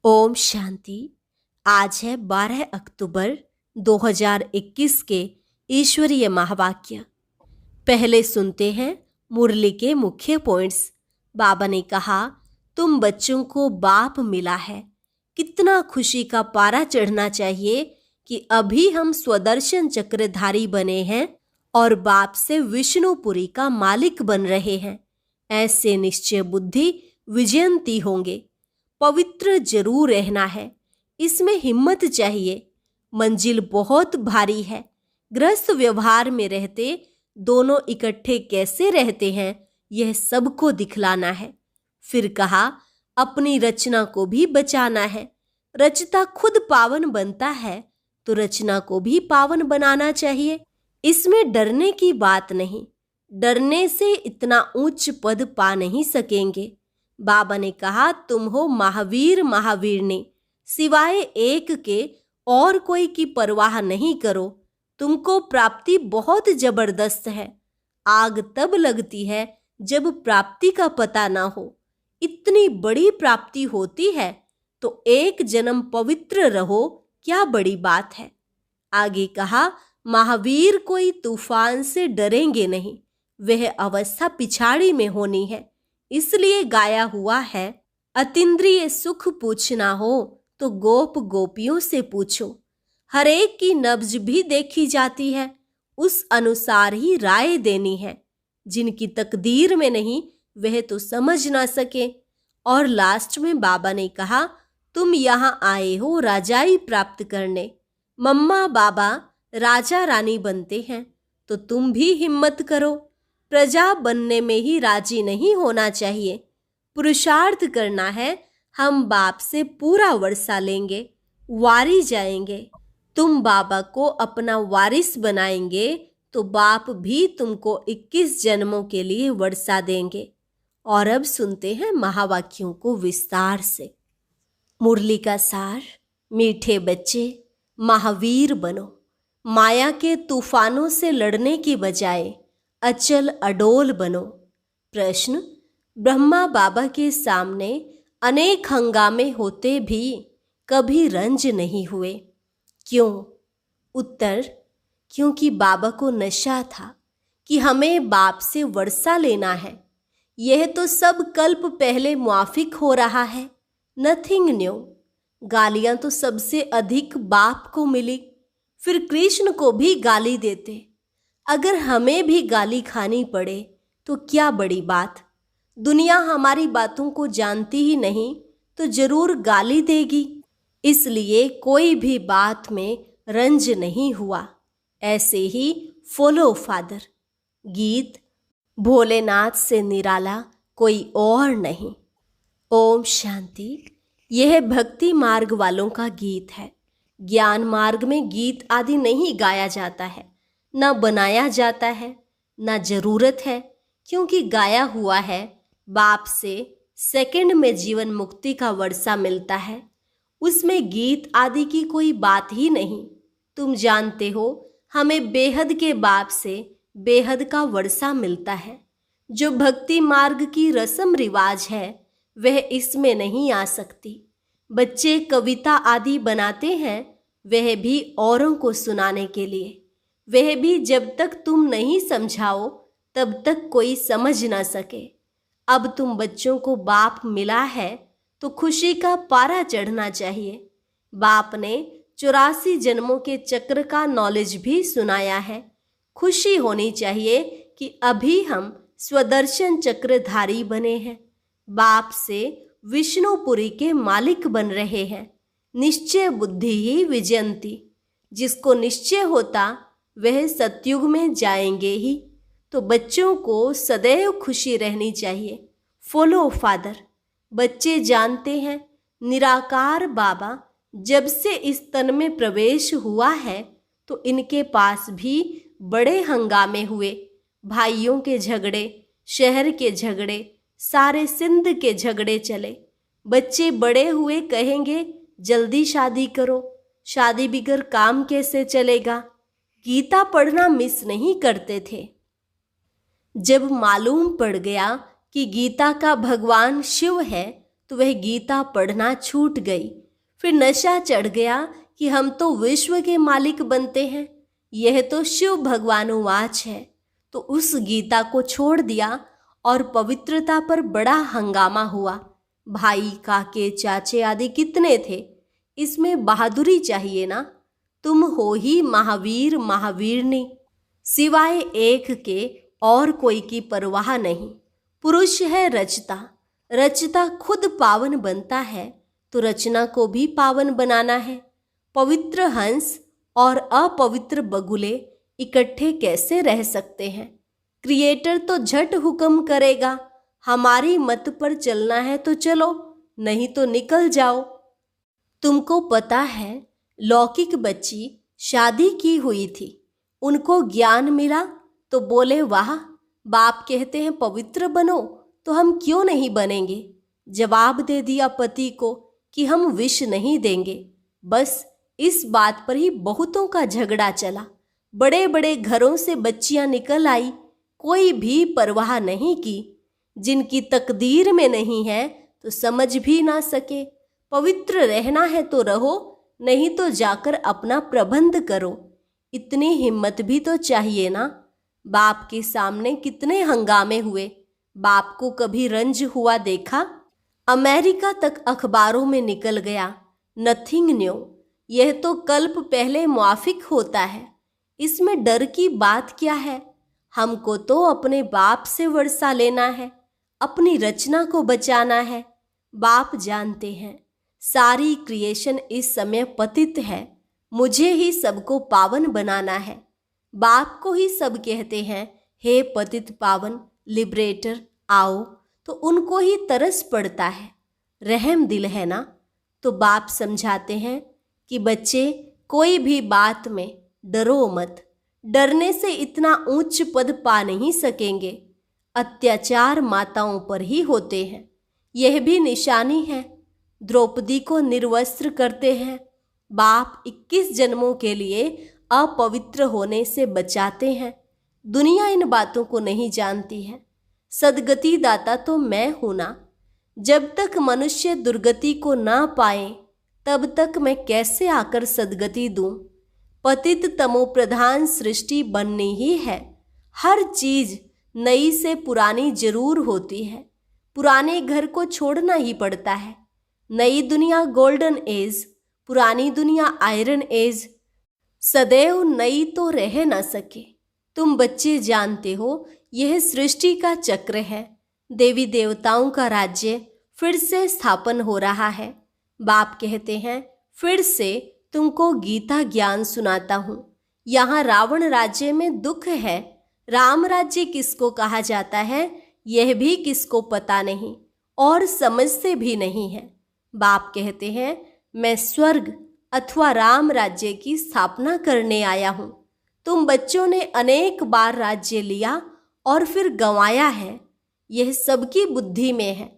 ओम शांति। आज है 12 अक्टूबर 2021 के ईश्वरीय महावाक्य। पहले सुनते हैं मुरली के मुख्य पॉइंट्स। बाबा ने कहा, तुम बच्चों को बाप मिला है। कितना खुशी का पारा चढ़ना चाहिए कि अभी हम स्वदर्शन चक्रधारी बने हैं और बाप से विष्णुपुरी का मालिक बन रहे हैं। ऐसे निश्चय बुद्धि विजयंती होंगे। पवित्र जरूर रहना है, इसमें हिम्मत चाहिए। मंजिल बहुत भारी है। गृहस्थ व्यवहार में रहते दोनों इकट्ठे कैसे रहते हैं, यह सबको दिखलाना है। फिर कहा, अपनी रचना को भी बचाना है। रचता खुद पावन बनता है तो रचना को भी पावन बनाना चाहिए। इसमें डरने की बात नहीं। डरने से इतना उच्च पद पा नहीं सकेंगे। बाबा ने कहा, तुम हो महावीर महावीरनी, सिवाय एक के और कोई की परवाह नहीं करो। तुमको प्राप्ति बहुत जबरदस्त है। आग तब लगती है जब प्राप्ति का पता ना हो। इतनी बड़ी प्राप्ति होती है तो एक जन्म पवित्र रहो, क्या बड़ी बात है। आगे कहा, महावीर कोई तूफान से डरेंगे नहीं। वह अवस्था पिछाड़ी में होनी है। इसलिए गाया हुआ है, अतीन्द्रिय सुख पूछना हो तो गोप गोपियों से पूछो। हर एक की नब्ज भी देखी जाती है, उस अनुसार ही राय देनी है। जिनकी तकदीर में नहीं वह तो समझ ना सके। और लास्ट में बाबा ने कहा, तुम यहाँ आए हो राजाई प्राप्त करने। मम्मा बाबा राजा रानी बनते हैं तो तुम भी हिम्मत करो। प्रजा बनने में ही राजी नहीं होना चाहिए। पुरुषार्थ करना है। हम बाप से पूरा वर्षा लेंगे, वारी जाएंगे। तुम बाबा को अपना वारिस बनाएंगे तो बाप भी तुमको 21 जन्मों के लिए वर्षा देंगे। और अब सुनते हैं महावाक्यों को विस्तार से। मुरली का सार, मीठे बच्चे महावीर बनो। माया के तूफानों से लड़ने की बजाय अचल अडोल बनो। प्रश्न, ब्रह्मा बाबा के सामने अनेक हंगामे होते भी कभी रंज नहीं हुए, क्यों? उत्तर, क्योंकि बाबा को नशा था कि हमें बाप से वर्षा लेना है। यह तो सब कल्प पहले मुआफिक हो रहा है, नथिंग न्यू। गालियां तो सबसे अधिक बाप को मिली, फिर कृष्ण को भी गाली देते। अगर हमें भी गाली खानी पड़े तो क्या बड़ी बात। दुनिया हमारी बातों को जानती ही नहीं तो जरूर गाली देगी। इसलिए कोई भी बात में रंज नहीं हुआ। ऐसे ही फॉलो फादर। गीत, भोलेनाथ से निराला कोई और नहीं। ओम शांति। यह भक्ति मार्ग वालों का गीत है। ज्ञान मार्ग में गीत आदि नहीं गाया जाता है, न बनाया जाता है, न जरूरत है, क्योंकि गाया हुआ है बाप से सेकंड में जीवन मुक्ति का वर्षा मिलता है। उसमें गीत आदि की कोई बात ही नहीं। तुम जानते हो, हमें बेहद के बाप से बेहद का वर्षा मिलता है। जो भक्ति मार्ग की रस्म रिवाज है वह इसमें नहीं आ सकती। बच्चे कविता आदि बनाते हैं, वह भी औरों को सुनाने के लिए। वह भी जब तक तुम नहीं समझाओ तब तक कोई समझ ना सके। अब तुम बच्चों को बाप मिला है तो खुशी का पारा चढ़ना चाहिए। बाप ने 84 जन्मों के चक्र का नॉलेज भी सुनाया है। खुशी होनी चाहिए कि अभी हम स्वदर्शन चक्रधारी बने हैं। बाप से विष्णुपुरी के मालिक बन रहे हैं। निश्चय बुद्धि ही विजयंती। जिसको निश्चय होता वह सतयुग में जाएंगे ही। तो बच्चों को सदैव खुशी रहनी चाहिए। Follow father. बच्चे जानते हैं, निराकार बाबा जब से इस तन में प्रवेश हुआ है तो इनके पास भी बड़े हंगामे हुए। भाइयों के झगड़े, शहर के झगड़े, सारे सिंध के झगड़े चले। बच्चे बड़े हुए कहेंगे, जल्दी शादी करो, शादी बिगर काम कैसे चलेगा। गीता पढ़ना मिस नहीं करते थे। जब मालूम पड़ गया कि गीता का भगवान शिव है तो वह गीता पढ़ना छूट गई। फिर नशा चढ़ गया कि हम तो विश्व के मालिक बनते हैं, यह तो शिव भगवानुवाच है। तो उस गीता को छोड़ दिया और पवित्रता पर बड़ा हंगामा हुआ। भाई, काके, चाचे आदि कितने थे, इसमें बहादुरी चाहिए ना। तुम हो ही महावीर महावीरनी, सिवाय एक के और कोई की परवाह नहीं। पुरुष है रचता, रचता खुद पावन बनता है तो रचना को भी पावन बनाना है। पवित्र हंस और अपवित्र बगुले इकट्ठे कैसे रह सकते हैं? क्रिएटर तो झट हुक्म करेगा, हमारी मत पर चलना है तो चलो, नहीं तो निकल जाओ। तुमको पता है, लौकिक बच्ची शादी की हुई थी, उनको ज्ञान मिला तो बोले वाह, बाप कहते हैं पवित्र बनो, तो हम क्यों नहीं बनेंगे। जवाब दे दिया पति को कि हम विष नहीं देंगे। बस इस बात पर ही बहुतों का झगड़ा चला। बड़े बड़े घरों से बच्चियां निकल आई, कोई भी परवाह नहीं की। जिनकी तकदीर में नहीं है तो समझ भी ना सके। पवित्र रहना है तो रहो, नहीं तो जाकर अपना प्रबंध करो। इतनी हिम्मत भी तो चाहिए ना। बाप के सामने कितने हंगामे हुए। बाप को कभी रंज हुआ देखा? अमेरिका तक अखबारों में निकल गया, नथिंग न्यू। यह तो कल्प पहले मुआफिक होता है, इसमें डर की बात क्या है। हमको तो अपने बाप से वर्षा लेना है, अपनी रचना को बचाना है। बाप जानते हैं सारी क्रिएशन इस समय पतित है, मुझे ही सबको पावन बनाना है। बाप को ही सब कहते हैं, हे पतित पावन लिबरेटर आओ, तो उनको ही तरस पड़ता है। रहम दिल है ना। तो बाप समझाते हैं कि बच्चे, कोई भी बात में डरो मत। डरने से इतना उच्च पद पा नहीं सकेंगे। अत्याचार माताओं पर ही होते हैं, यह भी निशानी है। द्रौपदी को निर्वस्त्र करते हैं। बाप 21 जन्मों के लिए अपवित्र होने से बचाते हैं। दुनिया इन बातों को नहीं जानती है। सदगति दाता तो मैं हूं ना। जब तक मनुष्य दुर्गति को ना पाए तब तक मैं कैसे आकर सदगति दूं। पतित तमो प्रधान सृष्टि बननी ही है। हर चीज नई से पुरानी जरूर होती है, पुराने घर को छोड़ना ही पड़ता है। नई दुनिया गोल्डन एज, पुरानी दुनिया आयरन एज। सदैव नई तो रह न सके। तुम बच्चे जानते हो, यह सृष्टि का चक्र है। देवी देवताओं का राज्य फिर से स्थापन हो रहा है। बाप कहते हैं, फिर से तुमको गीता ज्ञान सुनाता हूं। यहाँ रावण राज्य में दुख है। राम राज्य किसको कहा जाता है यह भी किसको पता नहीं और समझते भी नहीं है। बाप कहते हैं, मैं स्वर्ग अथवा राम राज्य की स्थापना करने आया हूं। तुम बच्चों ने अनेक बार राज्य लिया और फिर गंवाया है, यह सबकी बुद्धि में है।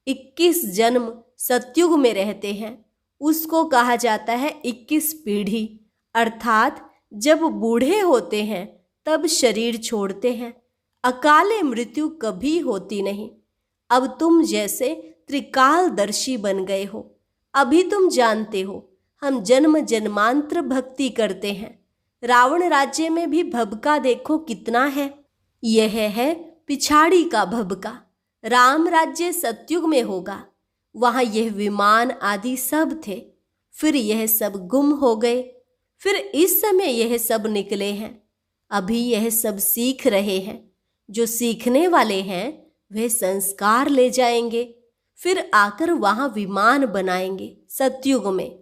21 जन्म सतयुग में रहते हैं, उसको कहा जाता है 21 पीढ़ी। अर्थात जब बूढ़े होते हैं तब शरीर छोड़ते हैं। अकाले मृत्यु कभी होती नहीं। अब तुम जैसे त्रिकालदर्शी बन गए हो। अभी तुम जानते हो हम जन्म जन्मांतर भक्ति करते हैं। रावण राज्य में भी भबका देखो कितना है। यह है पिछाड़ी का भबका। राम राज्य सतयुग में होगा, वहां यह विमान आदि सब थे। फिर यह सब गुम हो गए, फिर इस समय यह सब निकले हैं। अभी यह सब सीख रहे हैं। जो सीखने वाले हैं वह संस्कार ले जाएंगे, फिर आकर वहां विमान बनाएंगे सतयुग में।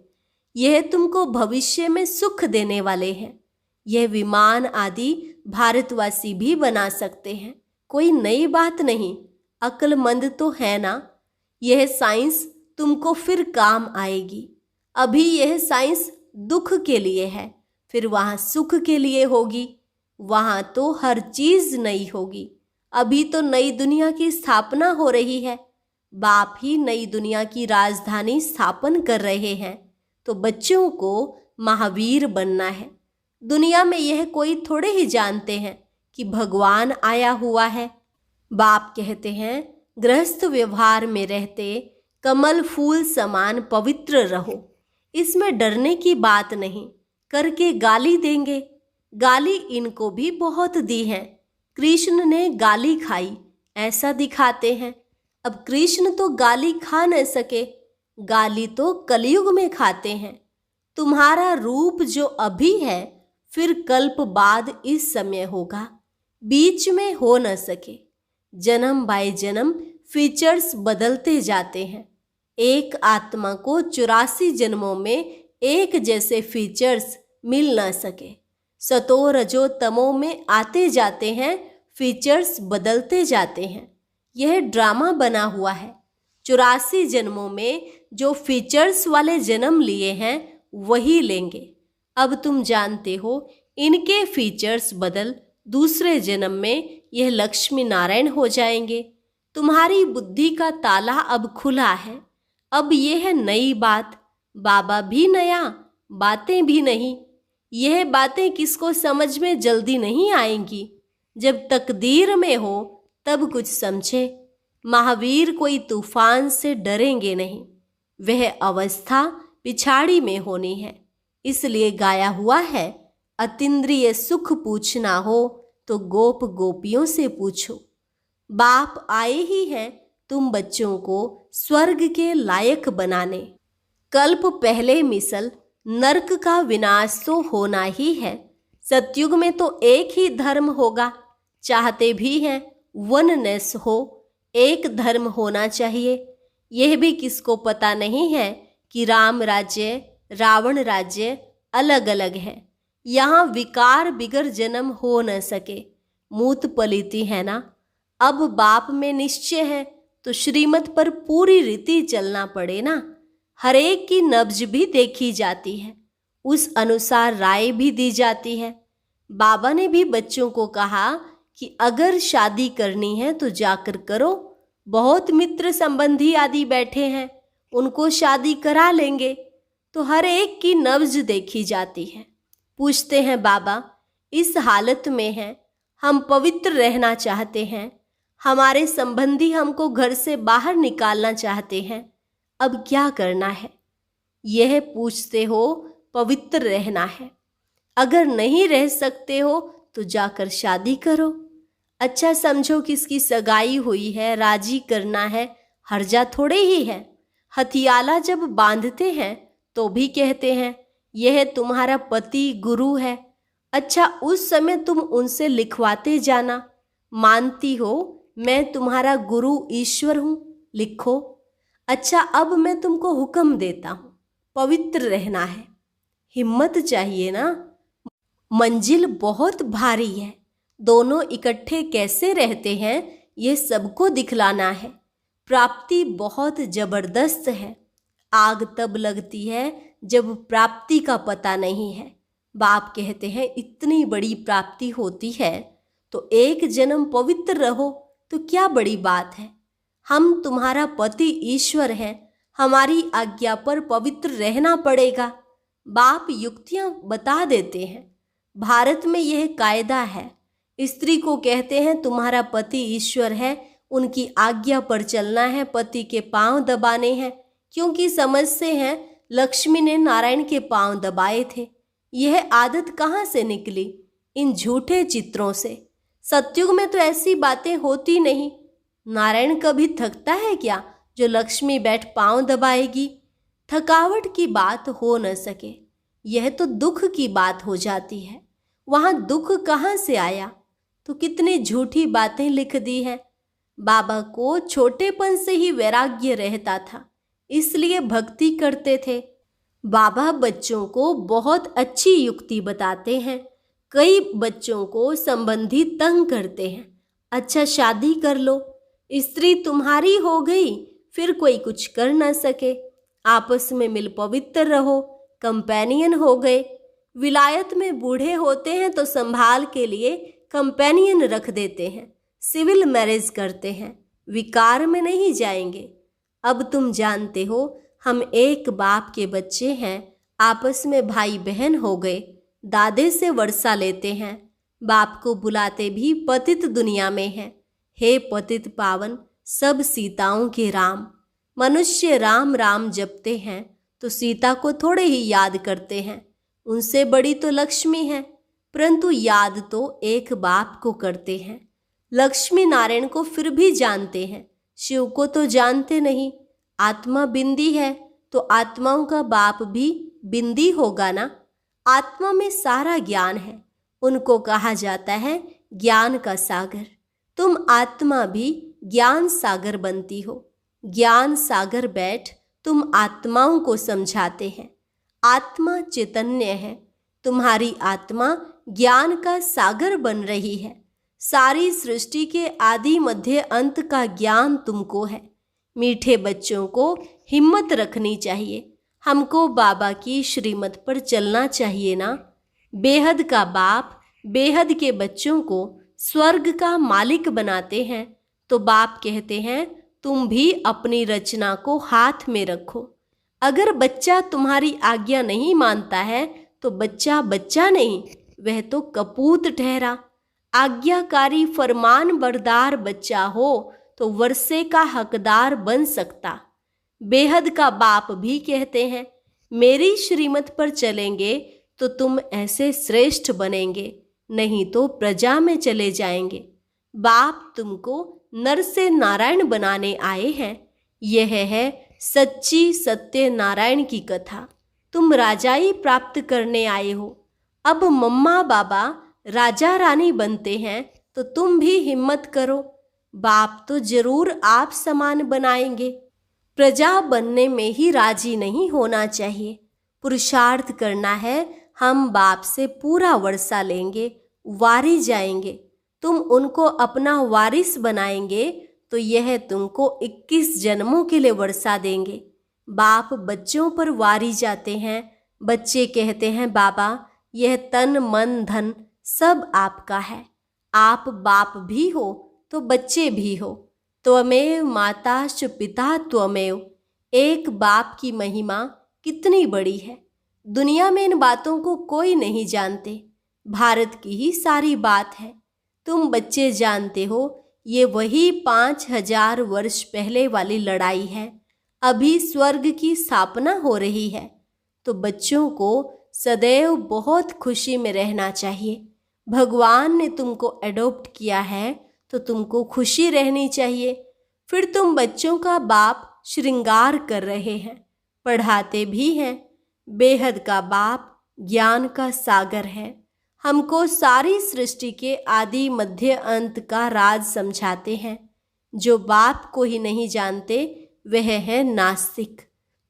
यह तुमको भविष्य में सुख देने वाले हैं। यह विमान आदि भारतवासी भी बना सकते हैं, कोई नई बात नहीं। अक्लमंद तो है ना। यह साइंस तुमको फिर काम आएगी। अभी यह साइंस दुख के लिए है, फिर वहां सुख के लिए होगी। वहां तो हर चीज नई होगी। अभी तो नई दुनिया की स्थापना हो रही है। बाप ही नई दुनिया की राजधानी स्थापन कर रहे हैं। तो बच्चों को महावीर बनना है। दुनिया में यह कोई थोड़े ही जानते हैं कि भगवान आया हुआ है। बाप कहते हैं, गृहस्थ व्यवहार में रहते कमल फूल समान पवित्र रहो। इसमें डरने की बात नहीं। करके गाली देंगे, गाली इनको भी बहुत दी है। कृष्ण ने गाली खाई ऐसा दिखाते हैं। अब कृष्ण तो गाली खा न सके, गाली तो कलयुग में खाते हैं। तुम्हारा रूप जो अभी है फिर कल्प बाद इस समय होगा, बीच में हो न सके। जन्म बाय जन्म फीचर्स बदलते जाते हैं। एक आत्मा को 84 जन्मों में एक जैसे फीचर्स मिल न सके। सतो रजो तमो में आते जाते हैं, फीचर्स बदलते जाते हैं। यह ड्रामा बना हुआ है। 84 जन्मों में जो फीचर्स वाले जन्म लिए हैं वही लेंगे। अब तुम जानते हो इनके फीचर्स बदल दूसरे जन्म में यह लक्ष्मी नारायण हो जाएंगे। तुम्हारी बुद्धि का ताला अब खुला है। अब यह है नई बात। बाबा भी नया, बातें भी नहीं। यह बातें किसको समझ में जल्दी नहीं आएंगी। जब तकदीर में हो तब कुछ समझे। महावीर कोई तूफान से डरेंगे नहीं। वह अवस्था पिछाड़ी में होनी है। इसलिए गाया हुआ है, अतीन्द्रिय सुख पूछना हो तो गोप गोपियों से पूछो। बाप आए ही हैं तुम बच्चों को स्वर्ग के लायक बनाने। कल्प पहले मिसल नरक का विनाश तो होना ही है। सतयुग में तो एक ही धर्म होगा। चाहते भी हैं वननेस हो, एक धर्म होना चाहिए। यह भी किसको पता नहीं है कि राम राज्य रावण राज्य अलग अलग है। यहाँ विकार बिगर जन्म हो न सके। मूत पलीती है ना। अब बाप में निश्चय है तो श्रीमत पर पूरी रीति चलना पड़े ना। हरेक की नब्ज भी देखी जाती है, उस अनुसार राय भी दी जाती है। बाबा ने भी बच्चों को कहा कि अगर शादी करनी है तो जाकर करो। बहुत मित्र संबंधी आदि बैठे हैं, उनको शादी करा लेंगे। तो हर एक की नब्ज देखी जाती है। पूछते हैं बाबा इस हालत में हैं, हम पवित्र रहना चाहते हैं, हमारे संबंधी हमको घर से बाहर निकालना चाहते हैं, अब क्या करना है? यह पूछते हो। पवित्र रहना है। अगर नहीं रह सकते हो तो जाकर शादी करो। अच्छा समझो किसकी सगाई हुई है, राजी करना है, हर्जा थोड़े ही है। हथियाला जब बांधते हैं तो भी कहते हैं यह तुम्हारा पति गुरु है। अच्छा उस समय तुम उनसे लिखवाते जाना, मानती हो मैं तुम्हारा गुरु ईश्वर हूँ, लिखो। अच्छा अब मैं तुमको हुक्म देता हूँ, पवित्र रहना है। हिम्मत चाहिए ना। मंजिल बहुत भारी है। दोनों इकट्ठे कैसे रहते हैं ये सबको दिखलाना है। प्राप्ति बहुत जबरदस्त है। आग तब लगती है जब प्राप्ति का पता नहीं है। बाप कहते हैं इतनी बड़ी प्राप्ति होती है तो एक जन्म पवित्र रहो तो क्या बड़ी बात है। हम तुम्हारा पति ईश्वर है, हमारी आज्ञा पर पवित्र रहना पड़ेगा। बाप युक्तियां बता देते हैं। भारत में यह कायदा है। स्त्री को कहते हैं तुम्हारा पति ईश्वर है, उनकी आज्ञा पर चलना है, पति के पांव दबाने हैं, क्योंकि समझते हैं लक्ष्मी ने नारायण के पांव दबाए थे। यह आदत कहाँ से निकली? इन झूठे चित्रों से। सतयुग में तो ऐसी बातें होती नहीं। नारायण कभी थकता है क्या जो लक्ष्मी बैठ पांव दबाएगी? थकावट की बात हो न सके। यह तो दुख की बात हो जाती है। वहां दुख कहाँ से आया? तो कितनी झूठी बातें लिख दी हैं। बाबा को छोटेपन से ही वैराग्य रहता था, इसलिए भक्ति करते थे। बाबा बच्चों को बहुत अच्छी युक्ति बताते हैं। कई बच्चों को संबंधी तंग करते हैं, अच्छा शादी कर लो, स्त्री तुम्हारी हो गई, फिर कोई कुछ कर न सके, आपस में मिल पवित्र रहो, कंपेनियन हो गए। विलायत में बूढ़े होते हैं तो संभाल के लिए कंपेनियन रख देते हैं, सिविल मैरिज करते हैं, विकार में नहीं जाएंगे। अब तुम जानते हो हम एक बाप के बच्चे हैं, आपस में भाई बहन हो गए, दादे से वर्षा लेते हैं, बाप को बुलाते भी पतित दुनिया में हैं। हे पतित पावन सब सीताओं के राम, मनुष्य राम राम जपते हैं तो सीता को थोड़े ही याद करते हैं, उनसे बड़ी तो लक्ष्मी है, परंतु याद तो एक बाप को करते हैं। लक्ष्मी नारायण को फिर भी जानते हैं, शिव को तो जानते नहीं। आत्मा बिंदी है तो आत्माओं का बाप भी बिंदी होगा ना। आत्मा में सारा ज्ञान है, उनको कहा जाता है ज्ञान का सागर। तुम आत्मा भी ज्ञान सागर बनती हो। ज्ञान सागर बैठ तुम आत्माओं को समझाते हैं। आत्मा चैतन्य है, तुम्हारी आत्मा ज्ञान का सागर बन रही है। सारी सृष्टि के आदि मध्य अंत का ज्ञान तुमको है। मीठे बच्चों को हिम्मत रखनी चाहिए, हमको बाबा की श्रीमत पर चलना चाहिए ना। बेहद का बाप बेहद के बच्चों को स्वर्ग का मालिक बनाते हैं तो बाप कहते हैं तुम भी अपनी रचना को हाथ में रखो। अगर बच्चा तुम्हारी आज्ञा नहीं मानता है तो बच्चा बच्चा नहीं, वह तो कपूत ठहरा। आज्ञाकारी फरमान बरदार बच्चा हो तो वर्षे का हकदार बन सकता। बेहद का बाप भी कहते हैं मेरी श्रीमत पर चलेंगे तो तुम ऐसे श्रेष्ठ बनेंगे, नहीं तो प्रजा में चले जाएंगे। बाप तुमको नर से नारायण बनाने आए हैं। यह है सच्ची सत्य नारायण की कथा। तुम राजाई प्राप्त करने आए हो। अब मम्मा बाबा राजा रानी बनते हैं तो तुम भी हिम्मत करो। बाप तो जरूर आप समान बनाएंगे। प्रजा बनने में ही राजी नहीं होना चाहिए, पुरुषार्थ करना है। हम बाप से पूरा वर्षा लेंगे, वारी जाएंगे। तुम उनको अपना वारिस बनाएंगे तो यह तुमको 21 जन्मों के लिए वर्षा देंगे। बाप बच्चों पर वारी जाते हैं। बच्चे कहते हैं बाबा यह तन मन धन सब आपका है। आप बाप भी हो तो बच्चे भी हो। त्वमेव माता च पिता त्वमेव। एक बाप की महिमा कितनी बड़ी है। दुनिया में इन बातों को कोई नहीं जानते, भारत की ही सारी बात है। तुम बच्चे जानते हो ये वही 5000 वर्ष पहले वाली लड़ाई है। अभी स्वर्ग की स्थापना हो रही है तो बच्चों को सदैव बहुत खुशी में रहना चाहिए। भगवान ने तुमको एडॉप्ट किया है तो तुमको खुशी रहनी चाहिए। फिर तुम बच्चों का बाप श्रृंगार कर रहे हैं, पढ़ाते भी हैं। बेहद का बाप ज्ञान का सागर है, हमको सारी सृष्टि के आदि मध्य अंत का राज समझाते हैं। जो बाप को ही नहीं जानते वह है नास्तिक।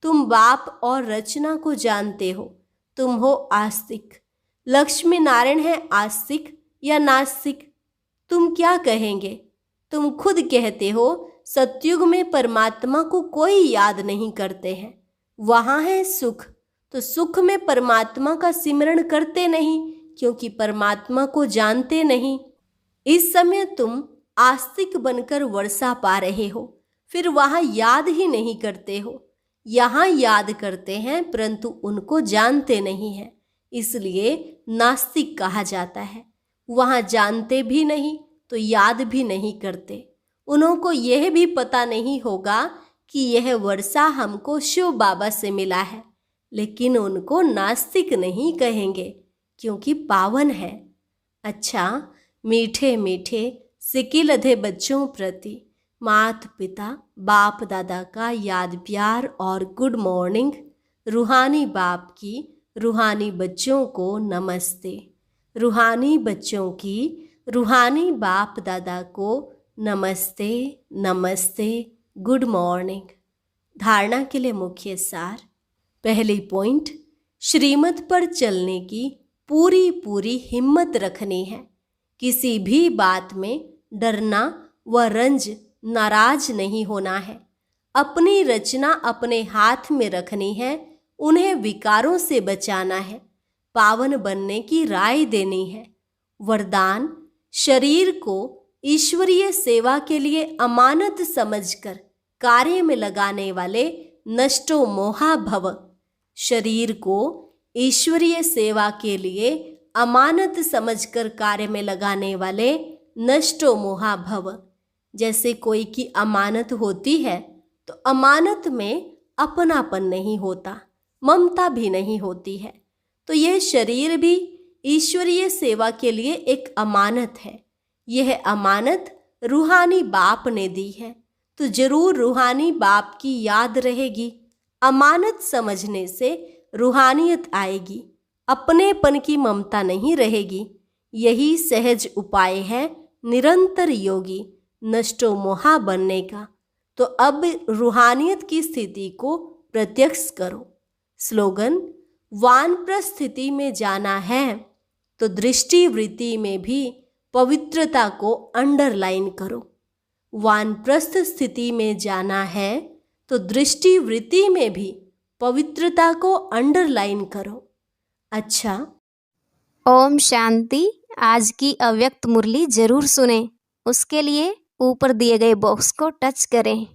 तुम बाप और रचना को जानते हो, तुम हो आस्तिक। लक्ष्मी नारायण है आस्तिक या नास्तिक? तुम क्या कहेंगे? तुम खुद कहते हो सतयुग में परमात्मा को कोई याद नहीं करते हैं, वहाँ है सुख। तो सुख में परमात्मा का सिमरण करते नहीं क्योंकि परमात्मा को जानते नहीं। इस समय तुम आस्तिक बनकर वर्षा पा रहे हो, फिर वहाँ याद ही नहीं करते हो। यहाँ याद करते हैं परंतु उनको जानते नहीं हैं, इसलिए नास्तिक कहा जाता है। वहाँ जानते भी नहीं तो याद भी नहीं करते। उनको यह भी पता नहीं होगा कि यह वर्षा हमको शिव बाबा से मिला है, लेकिन उनको नास्तिक नहीं कहेंगे क्योंकि पावन है। अच्छा, मीठे मीठे सिकिलधे बच्चों प्रति माता पिता बाप दादा का याद प्यार और गुड मॉर्निंग। रूहानी बाप की रूहानी बच्चों को नमस्ते। रूहानी बच्चों की रूहानी बाप दादा को नमस्ते नमस्ते, गुड मॉर्निंग। धारणा के लिए मुख्य सार। पहली पॉइंट, श्रीमत पर चलने की पूरी पूरी हिम्मत रखनी है। किसी भी बात में डरना व रंज नाराज नहीं होना है। अपनी रचना अपने हाथ में रखनी है, उन्हें विकारों से बचाना है, पावन बनने की राय देनी है। वरदान, शरीर को ईश्वरीय सेवा के लिए अमानत समझकर कार्य में लगाने वाले नष्टो मोहा भव। शरीर को ईश्वरीय सेवा के लिए अमानत समझकर कार्य में लगाने वाले नष्टो मोहा भव। जैसे कोई की अमानत होती है, तो अमानत में अपनापन नहीं होता, ममता भी नहीं होती है। तो यह शरीर भी ईश्वरीय सेवा के लिए एक अमानत है। यह अमानत रूहानी बाप ने दी है, तो जरूर रूहानी बाप की याद रहेगी। अमानत समझने से रूहानियत आएगी, अपनेपन की ममता नहीं रहेगी। यही सहज उपाय है निरंतर योगी नष्टो मोहा बनने का। तो अब रूहानियत की स्थिति को प्रत्यक्ष करो। स्लोगन: वानप्रस्थ स्थिति में जाना है तो दृष्टि वृत्ति में भी पवित्रता को अंडरलाइन करो। वानप्रस्थ स्थिति में जाना है तो दृष्टि वृत्ति में भी पवित्रता को अंडरलाइन करो। अच्छा, ओम शांति। आज की अव्यक्त मुरली जरूर सुने। उसके लिए ऊपर दिए गए बॉक्स को टच करें।